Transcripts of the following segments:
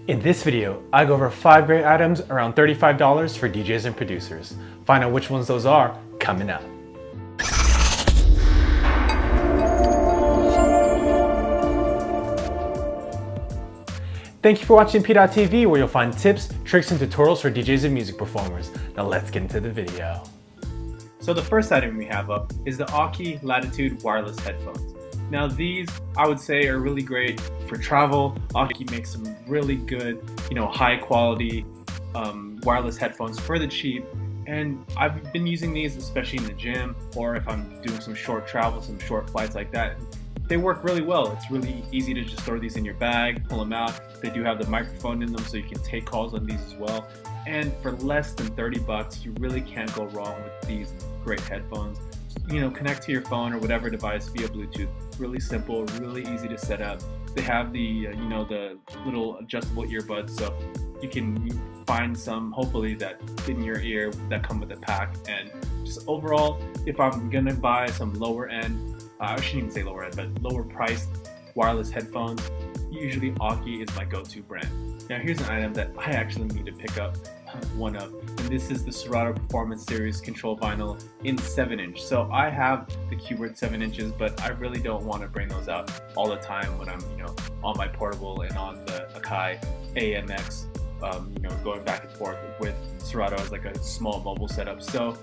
In this video, I go over 5 great items around $35 for DJs and producers. Find out which ones those are coming up. Thank you for watching PDot TV, where you'll find tips, tricks, and tutorials for DJs and music performers. Now let's get into the video. So the first item we have up is the Aukey Latitude wireless headphones. Now these, I would say, are really great for travel. Aukey makes some really good, high quality wireless headphones for the cheap. And I've been using these especially in the gym, or if I'm doing some short travel, some short flights like that. They work really well. It's really easy to just throw these in your bag, pull them out. They do have the microphone in them, so you can take calls on these as well. And for less than 30 bucks, you really can't go wrong with these great headphones. Connect to your phone or whatever device via Bluetooth. Really simple, really easy to set up. They have the the little adjustable earbuds, so you can find some hopefully that fit in your ear that come with the pack. And just overall, if I'm gonna buy some lower end, I shouldn't even say lower end, but lower priced wireless headphones, usually Aukey is my go-to brand. Now here's an item that I actually need to pick up one of, and this is the Serato Performance Series control vinyl in 7-inch. So I have the keyboard 7 inches, but I really don't want to bring those out all the time when I'm on my portable and on the Akai AMX, going back and forth with Serato as like a small mobile setup. So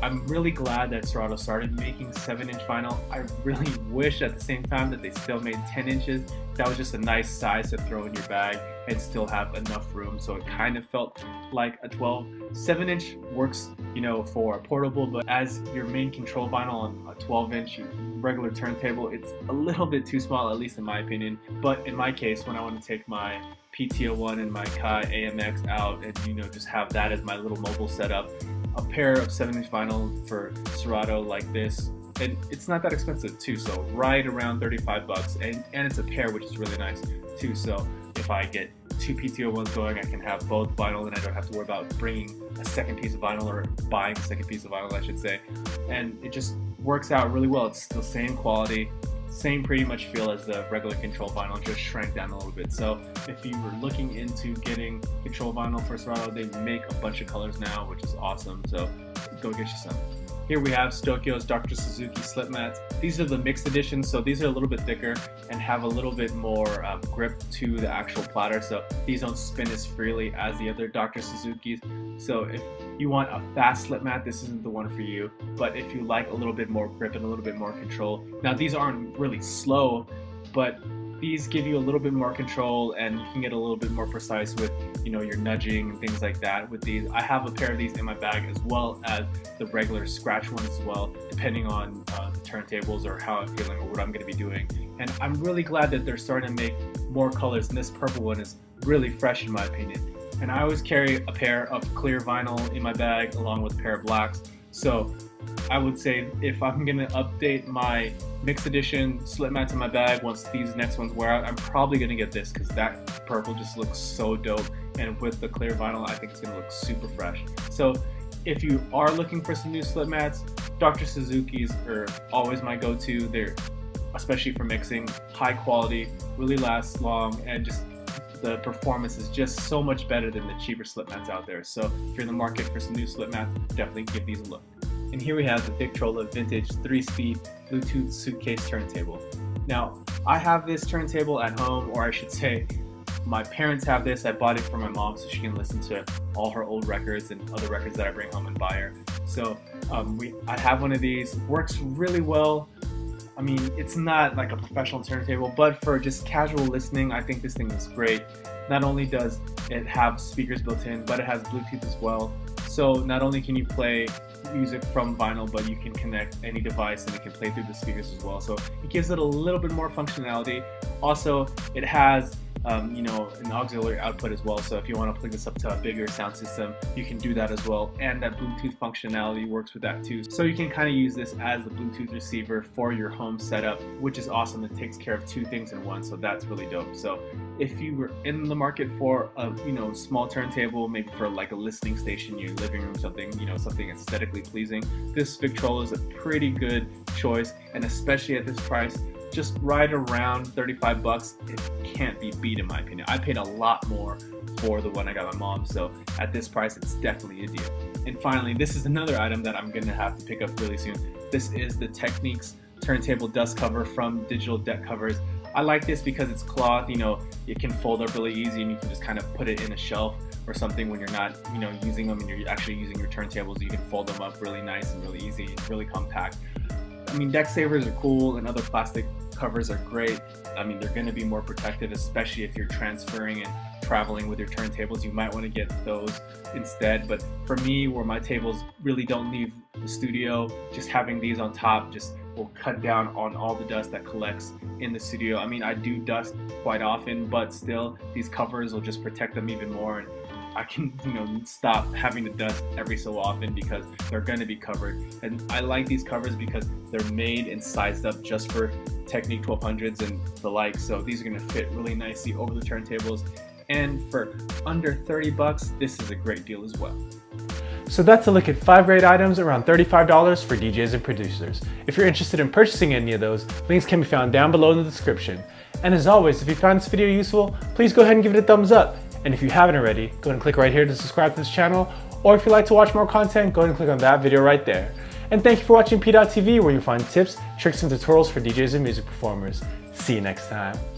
I'm really glad that Serato started making 7-inch vinyl. I really wish at the same time that they still made 10 inches. That was just a nice size to throw in your bag and still have enough room, so it kind of felt like a 12. 7-inch works, for a portable, but as your main control vinyl on a 12-inch regular turntable, it's a little bit too small, at least in my opinion. But in my case, when I want to take my PTO1 and my Kai AMX out and just have that as my little mobile setup, a pair of 7-inch vinyl for Serato like this, and it's not that expensive too, so right around 35 bucks, and it's a pair, which is really nice too. So if I get 2 PTO1s going, I can have both vinyl and I don't have to worry about bringing a second piece of vinyl, or buying a second piece of vinyl I should say, and it just works out really well. It's the same quality, same pretty much feel as the regular control vinyl, just shrank down a little bit. So if you were looking into getting control vinyl for Serato, they make a bunch of colors now, which is awesome, so go get you some. Here we have Stokyo's Dr. Suzuki slip mats. These are the mixed editions, so these are a little bit thicker and have a little bit more grip to the actual platter, so these don't spin as freely as the other Dr. Suzuki's. So if you want a fast slip mat, this isn't the one for you. But if you like a little bit more grip and a little bit more control, now these aren't really slow, but these give you a little bit more control, and you can get a little bit more precise with your nudging and things like that with these. I have a pair of these in my bag, as well as the regular scratch ones as well, depending on the turntables or how I'm feeling or what I'm going to be doing. And I'm really glad that they're starting to make more colors, and this purple one is really fresh in my opinion. And I always carry a pair of clear vinyl in my bag along with a pair of blacks. So I would say if I'm going to update my mixed edition slip mats in my bag once these next ones wear out, I'm probably going to get this, because that purple just looks so dope, and with the clear vinyl I think it's going to look super fresh. So if you are looking for some new slip mats, Dr. Suzuki's are always my go-to. They're, especially for mixing, high quality, really lasts long, and just the performance is just so much better than the cheaper slip mats out there. So if you're in the market for some new slip mats, definitely give these a look. And here we have the Victrola Vintage 3-speed Bluetooth suitcase turntable. Now, I have this turntable at home, or I should say, my parents have this. I bought it for my mom so she can listen to all her old records and other records that I bring home and buy her. So I have one of these. Works really well. I mean, it's not like a professional turntable, but for just casual listening, I think this thing is great. Not only does it have speakers built in, but it has Bluetooth as well. So not only can you play music from vinyl, but you can connect any device and it can play through the speakers as well. So it gives it a little bit more functionality. Also, it has an auxiliary output as well, so if you want to plug this up to a bigger sound system, you can do that as well, and that Bluetooth functionality works with that too. So you can kind of use this as the Bluetooth receiver for your home setup, which is awesome. It takes care of two things in one, so that's really dope. So if you were in the market for a small turntable, maybe for like a listening station in your living room, something something aesthetically pleasing, this Victrola is a pretty good choice, and especially at this price, just right around 35 bucks. It can't be beat in my opinion. I paid a lot more for the one I got my mom, so at this price it's definitely a deal. And finally, this is another item that I'm gonna have to pick up really soon. This is the Technics turntable dust cover from Digital Deck Covers. I like this because it's cloth, you know, it can fold up really easy and you can just kind of put it in a shelf or something when you're not, you know, using them and you're actually using your turntables. You can fold them up really nice and really easy and really compact. I mean, deck savers are cool and other plastic covers are great. I mean, they're going to be more protective, especially if you're transferring and traveling with your turntables. You might want to get those instead. But for me, where my tables really don't leave the studio, just having these on top just will cut down on all the dust that collects in the studio. I mean, I do dust quite often, but still these covers will just protect them even more, and I can, you know, stop having to dust every so often because they're going to be covered. And I like these covers because they're made and sized up just for Technic 1200s and the like, so these are going to fit really nicely over the turntables. And for under 30 bucks, this is a great deal as well. So that's a look at 5 great items around $35 for DJs and producers. If you're interested in purchasing any of those, links can be found down below in the description. And as always, if you found this video useful, please go ahead and give it a thumbs up. And if you haven't already, go ahead and click right here to subscribe to this channel. Or if you'd like to watch more content, go ahead and click on that video right there. And thank you for watching PDot TV, where you'll find tips, tricks, and tutorials for DJs and music performers. See you next time.